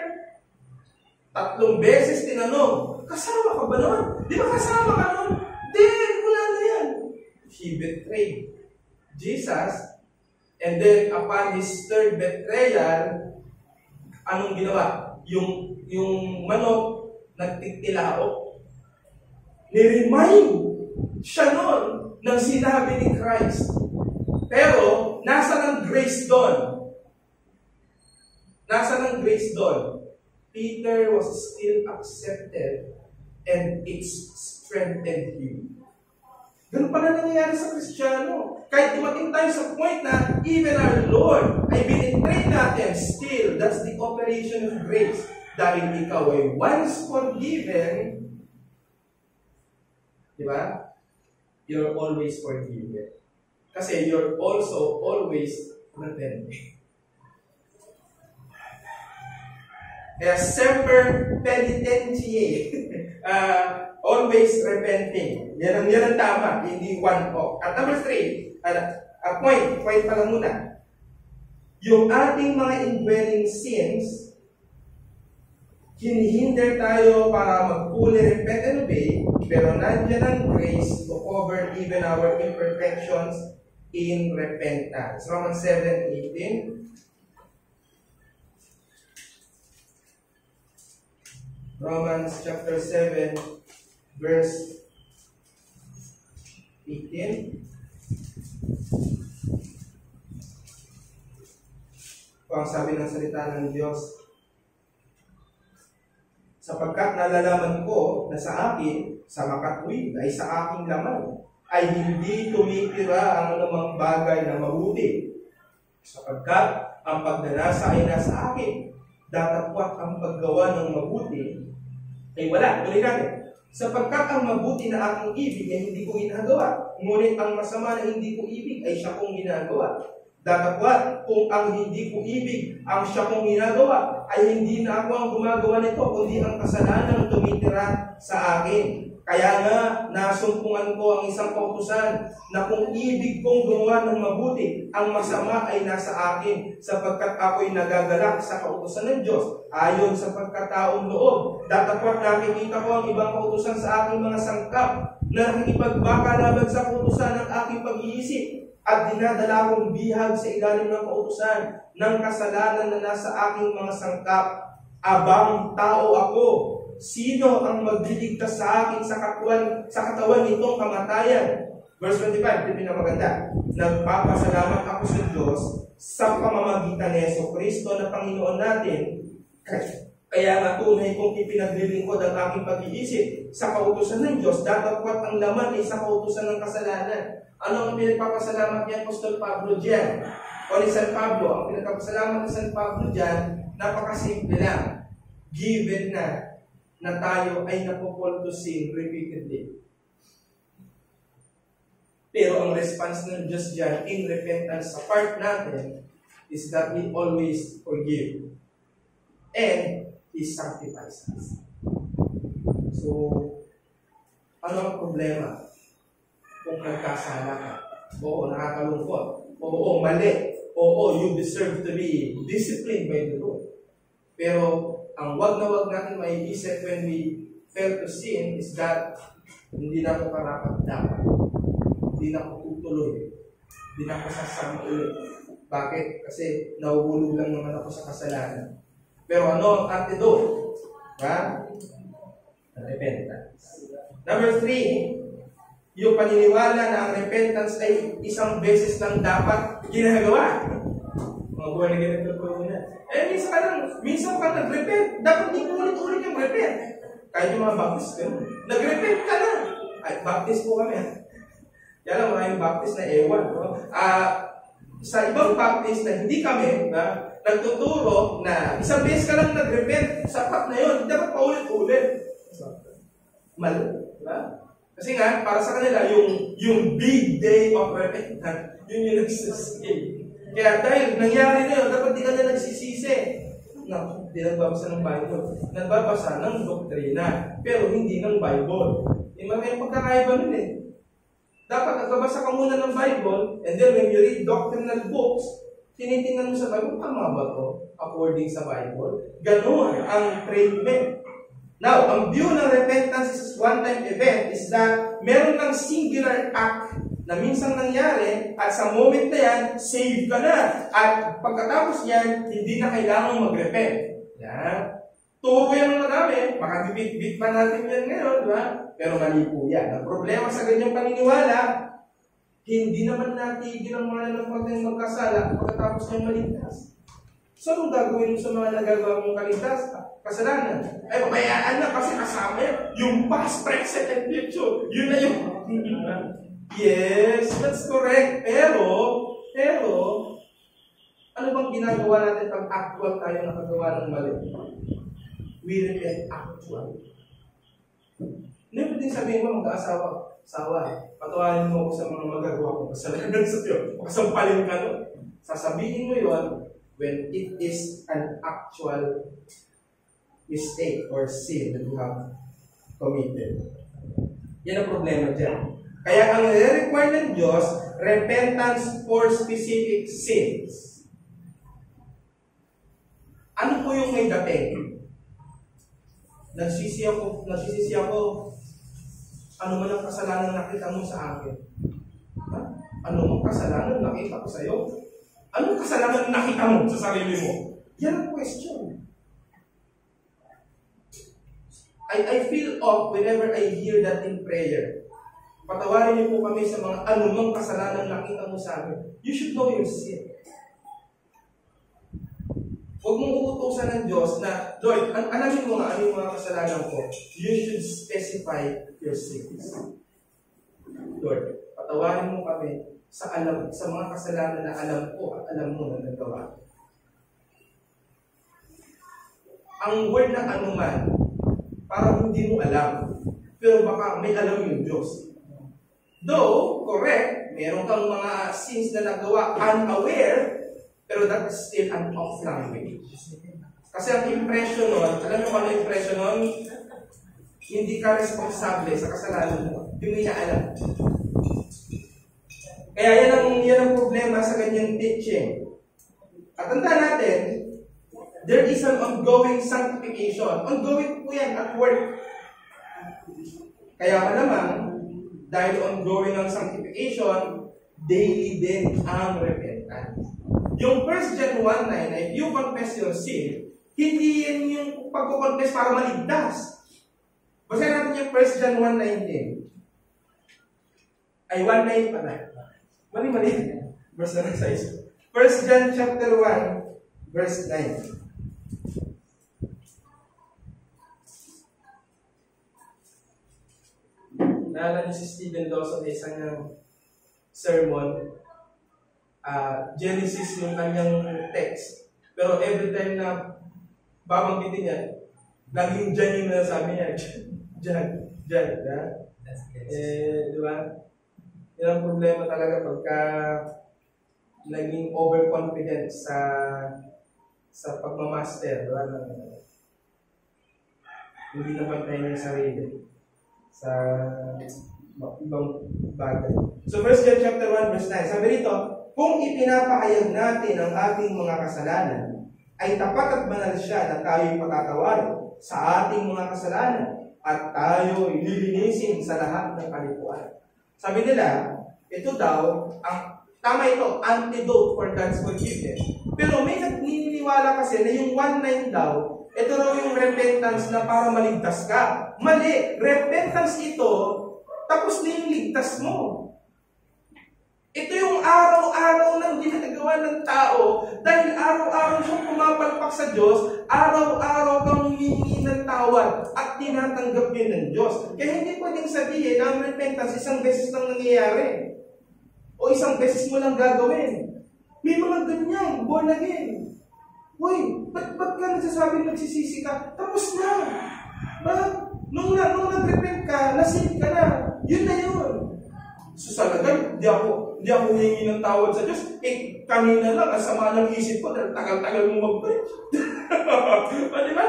3 beses tinanong, kasama ka ba nun? Di ba kasama ka nun? Di, wala na yan. He betrayed Jesus, and then upon his 3rd betrayal, anong ginawa? Yung manok nagtitilaok. Ni-remind siya nun ng sinabi ni Christ. Pero, nasa ng grace doon? Nasa ng grace doon? Peter was still accepted and it's strengthened him. Ganun pala nangyayari sa Kristiyano. Kahit dumating tayo sa point na even our Lord ay binitray natin, still, that's the operation of grace. Dahil ikaw ay once forgiven, di ba? You're always forgiven. Kasi you're also always repenting. Kaya semper penitentiae. Always repenting. Yan ang tama, hindi one off. At number 3, point pa lang muna. Yung ating mga indwelling sins, hinihinder tayo para mag-fully repent and obey, pero nandiyan ang grace to cover even our imperfections in repentance. Romans 7:18. Romans chapter 7, verse 18. Ang sabi ng salita ng Diyos, sapagkat nalalaman ko na sa akin, sa makatwid ay sa aking laman, ay hindi tumitira ang anumang bagay na mabuti. Sapagkat ang pagnanasa ay nasa akin, datapwat ang paggawa ng mabuti ay wala. Tuloy natin. Sapagkat ang mabuti na aking ibig ay hindi ko ginagawa, ngunit ang masama na hindi ko ibig ay siya kong ginagawa. Datapwat kung ang hindi ko ibig ang siya kong ginagawa, ay hindi na ako ang gumagawa nito, kundi ang kasalanan tumitira sa akin. Kaya nga, nasumpungan ko ang isang kautusan na kung ibig kong gumawa ng mabuti, ang masama ay nasa akin, sapagkat ako'y nagagalak sa kautusan ng Diyos, ayon sa pagkataong loob. Datapwat nakikita ko ang ibang kautusan sa aking mga sangkap, na nakikipagbaka laban sa kautusan ng aking pag-iisip, at dinadala kong bihag sa ilalim ng kautusan ng kasalanan na nasa aking mga sangkap. Abang tao ako, sino ang magliligtas sa akin sa katawan nitong kamatayan? Verse 25, ito na maganda. Nagpapasalamat ako sa Diyos sa pamamagitan ni Jesucristo na Panginoon natin. Kaya nga tunay kong ipinaglilingkod ang aking pag-iisip sa kautusan ng Diyos, datapwat ang laman ay sa kautusan ng kasalanan. Ano ang pinagpapasalamat ni Apostol Pablo dyan? O ni San Pablo, ang pinagpapasalamat ni San Pablo dyan, napakasimple lang. Given na tayo ay napupol to sin repeatedly. Pero ang response ng Diyos dyan in repentance sa part natin is that He always forgive. And He sanctifies us. So, ano ang problema? Kung nagkasala ka. Oo, nakakalungkot. Oo, mali. Oo, you deserve to be disciplined by the Lord. Pero, ang wag na wag natin maiisip when we fail to sin is that hindi na ako karapat-dapat. Hindi na ako tutuloy. Hindi na ako sasama ulit. Bakit? Kasi nahuhulog lang naman ako sa kasalanan. Pero ano ang antidote? Diba? Repentance. Number 3, yung paniniwala na ang repentance ay isang beses lang dapat ginagawa. Mga buwan na ganito po muna. Minsan ka nag-repent. Dapat hindi ulit-ulit yung repent. Kahit yung mga baptist, nag-repent ka na. Ay, baptist po kami. Kaya lang, maraming baptist na ewan. No? Sa ibang baptist na hindi kami, nagtuturo na isang beses ka lang nag-repent, sapat na yun. Dapat paulit-ulit. Mali. Diba? Kasi nga, para sa kanila, yung big day of repentance, yun yung nagsisave. Kaya dahil nangyari na yun, dapat di ka na nagsisisi. No, hindi nagbabasa ng Bible. Nagbabasa ng doktrina, pero hindi ng Bible. May pagkakaiba nun eh. Dapat nagbabasa ka muna ng Bible, and then when you read doctrinal books, tinitingnan mo sa Bible, tama ba to? According sa Bible. Ganun ang treatment. Now, ang view ng repentance is one-time event is that meron lang singular act na minsan nangyari at sa moment na yan, save ka na. At pagkatapos yan, hindi na kailangan mag-repent. Yan. Turo yan na namin. Makadibit-bit pa natin yan ngayon, diba? Pero mali po yan. Ang problema sa ganyang paniniwala, hindi naman natigil ang mga nalampag ng magkasala pagkatapos niyang maligtas. So, anong gagawin mo sa mga nagagawa mong kaligtas? Kasalanan. Ay, pabayaan na kasi kasama yan. Yung past, present, and future. Yun na yung... Yes, that's correct. Pero, ano bang ginagawa natin pag actual tayo nakagawa ng mali? We repent actual. Never din sabihin mo mag-aasawa. Patawarin mo ako sa mga magagawa ko. Kasalanan sa iyo. Kasampalin ka nun. Sasabihin mo yun when it is an actual mistake or sin that you have committed. Yan ang problema dyan. Kaya ang require ng Diyos, repentance for specific sins. Ano po yung may dating? Nagsisi ako, ano man ang kasalanan nakita mo sa akin? Ha? Ano mang kasalanan nakita ko sa iyo? Anong kasalanan nakita mo sa sarili mo? Yan ang question. I feel off whenever I hear that in prayer. Patawarin niyo po kami sa mga anumang kasalanan nakita mo sa amin. You should know your sin. Huwag mong uutusan ng Diyos na, Lord, alamin mo nga ano yung mga kasalanan ko. You should specify your sins. Lord, patawarin mo kami sa mga kasalanan na alam ko at alam mo na nagawa. Ang word na anuman, parang hindi mo alam. Pero baka may alam yung Diyos. Though, correct, meron kang mga sins na nagawa unaware, pero that is still an off language. Kasi ang impression nun, alam mo kung ano impression nun? Hindi ka responsable sa kasalanan mo. Hindi mo niya alam. Kaya yan ang problema sa ganyang teaching. At tandaan natin, there is an ongoing sanctification. Ongoing po yan at work. Kaya malamang, dahil ongoing ang sanctification, daily din ang repentance. Yung 1 John 1:9, if you confess your sin, hindi yan yung pagkukonfess para maligtas. Basahin natin yung 1 John 1:19. Ay, 1:9 pala. Mali. Verse na sa isa. 1 John chapter 1, verse 9. Naalala niyo si Stephen Dawson na isang sermon, Genesis yung kanyang text. Pero every time na babanggitin niya, laging dyan yung nasabi niya. Dyan. Di ba? Yan ang problema talaga pagka naging overconfident sa pagmamaster. Hindi naman tayo ng sarili sa ibang bagay. So 1 John chapter 1 verse 9, sabi rito, kung ipinapahayag natin ang ating mga kasalanan, ay tapat at banal siya na tayo'y patatawarin sa ating mga kasalanan at tayo'y lilinisin sa lahat ng kalikuan. Sabi nila, ito daw, tama ito, antidote for God's forgiveness. Pero may naniniwala kasi na yung 1:9 daw, ito raw yung repentance na para maligtas ka. Mali! Repentance ito, tapos na yung ligtas mo. Ito yung araw-araw ng ginagawa ng tao dahil araw-araw siyang pumapalpak sa Diyos, araw-araw kang humihingi ng tawad at tinatanggap yun ng Diyos. Kaya hindi pwedeng sabihin na ang repentance isang beses lang nangyayari o isang beses mo lang gagawin. May mga ganyan, born again. Uy, ba't ka nagsasabing nagsisisi ka? Tapos na! Nung nag-repent ka, nasave ka na. Yun na yun. So sa lagay, di ako humingi ng tawad sa Diyos. Kanina lang, ang sama ng isip ko, dahil tagal-tagal mo mag-preach. Di ba?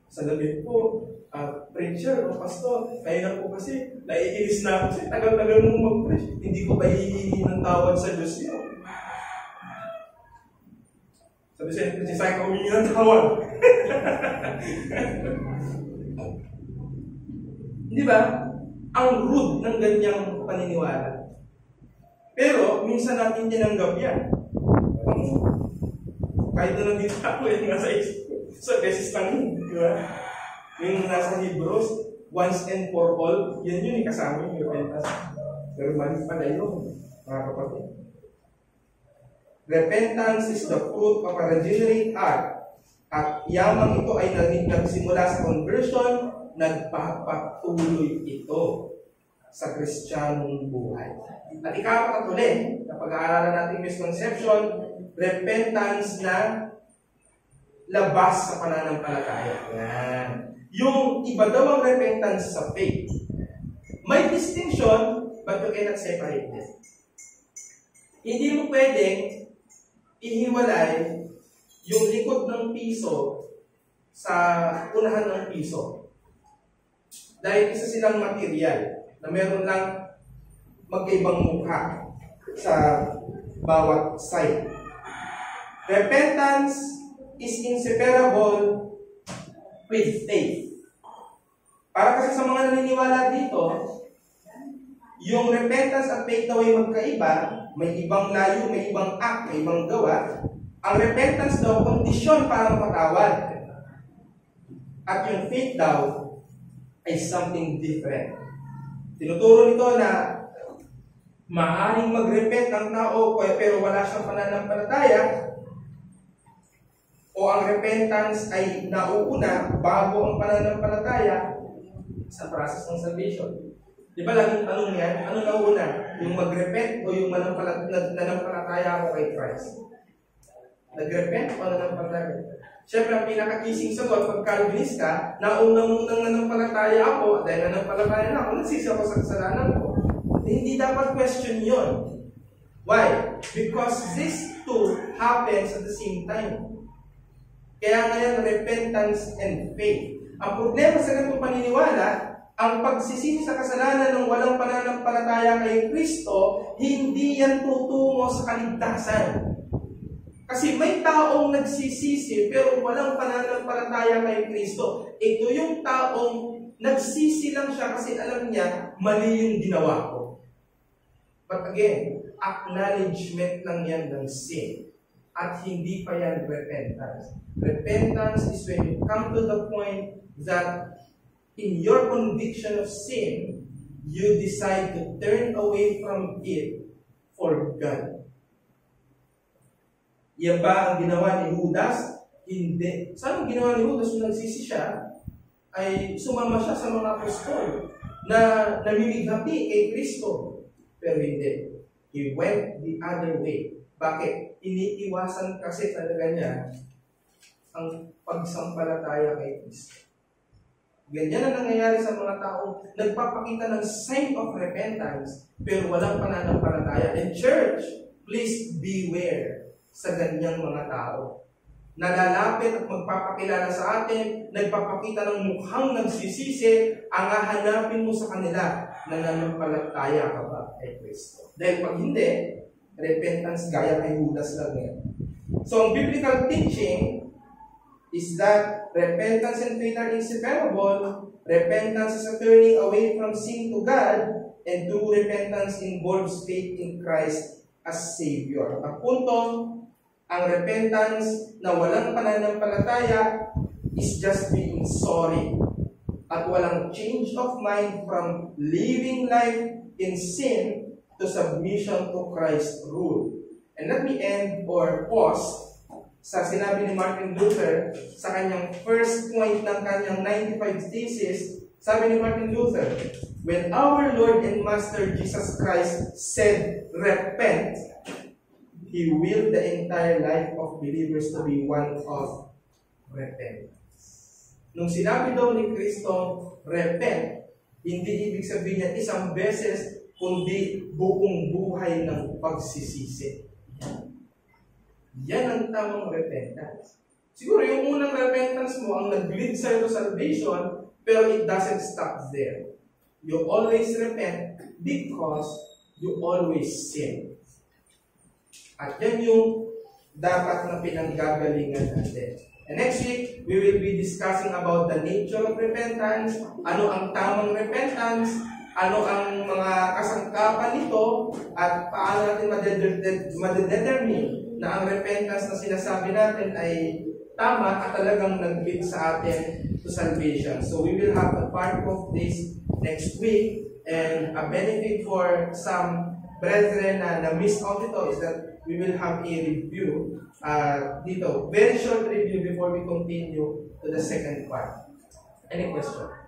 Sa gabi po, preacher o pastor, kaya na po kasi, naiinis na ako kasi tagal-tagal mo mag-preach. Hindi ko ba hihingi ng tawad sa Diyos yun? Sabi siya, saan ka humingi ng tawad? Di ba? Ang rude ng ganyang paniniwala. Pero, minsan natin tinanggap yan. Kahit na nandito ako, yung nasa isip ko. So, beses lang yun. Di ba? Yung nasa Hebrews, once and for all, yan yun, kasama yung repentance. Pero mali pala yun, mga kapatid. Repentance is the fruit of a regenerate heart. At yamang ito ay nagsimula sa conversion, nagpapatuloy ito sa Kristiyanong buhay. At ikapat at uli, na pag-aaralan natin misconception, repentance na labas sa pananampalataya. Yan. Yung iba daw ang repentance sa faith. May distinction, but you cannot separate them. Hindi mo pwedeng ihiwalay yung likod ng piso sa unahan ng piso. Dahil isa silang material na meron lang magkaibang mukha sa bawat side. Repentance is inseparable with faith. Para kasi sa mga naniniwala dito, yung repentance at faith daw ay magkaiba, may ibang layo, may ibang act, may ibang gawa. Ang repentance daw, kondisyon para mapatawad. At yung faith daw, ay something different. Tinuturo nito na maaaring mag-repent ang tao pero wala siyang pananampalataya, o ang repentance ay nauuna bago ang pananampalataya sa process ng salvation. Di ba laging tanong yan? Ano nauna? Yung mag-repent o yung nanampalataya ako kay Christ? Nag-repent o nanampalataya? Siyempre, ang pinaka-kissing sagot, pag Calvinist ka, naunang nanampalataya ako, dahil nanampalataya na ako, nagsisi ako sa kasalanan ko. Hindi dapat question yun. Why? Because these two happens at the same time. Kaya ngayon, repentance and faith. Ang problema sa ganitong paniniwala, ang pagsisisi sa kasalanan ng walang pananampalataya kay Kristo, hindi yan tutungo sa kaligtasan. Kasi may taong nagsisisi pero walang pananampalataya kay Kristo. Ito yung taong nagsisi lang siya kasi alam niya mali yung ginawa ko. But again, acknowledgement lang yan ng sin. At hindi pa yan repentance. Repentance is when you come to the point that in your conviction of sin, you decide to turn away from it for God. Yan ba ang ginawa ni Judas? Hindi. Saan ang ginawa ni Judas nung nagsisi siya? Ay sumama siya sa mga apostol na namimighati kay Kristo. Pero hindi. He went the other way. Bakit? Iniiwasan kasi talaga niya ang pagsampalataya kay Kristo. Ganyan ang nangyayari sa mga taong nagpapakita ng sign of repentance pero walang pananampalataya. And church, please beware sa ganyang mga tao. Nalalapit at magpapakilala sa atin, nagpapakita ng mukhang nagsisisi, ang hahanapin mo sa kanila, nananampalataya ka ba kay Kristo? Dahil pag hindi, repentance gaya kay Judas lang yan. So, ang biblical teaching is that repentance and faith are inseparable. Repentance is a turning away from sin to God, and true repentance involves faith in Christ as Savior. Ang punto, ang repentance na walang pananampalataya is just being sorry at walang change of mind from living life in sin to submission to Christ's rule. And let me end or pause sa sinabi ni Martin Luther sa kanyang first point ng kanyang 95 thesis. Sabi ni Martin Luther, when our Lord and Master Jesus Christ said, repent, He willed the entire life of believers to be one of repentance. Nung sinabi daw ni Kristo, repent, hindi ibig sabihin niya isang beses, kundi buong buhay ng pagsisisi. Yan ang tamang repentance. Siguro yung unang repentance mo ang nag-lead sa'yo to salvation, pero it doesn't stop there. You always repent because you always sin. At yan yung dapat na pinanggagalingan natin. And next week, we will be discussing about the nature of repentance, ano ang tamang repentance, ano ang mga kasangkapan nito, at paano natin madedetermine na ang repentance na sinasabi natin ay tama at talagang nag-lead sa atin to salvation. So we will have a part of this next week, and a benefit for some brethren na na-miss out ito is that we will have a review dito. Very short review before we continue to the second part. Any question?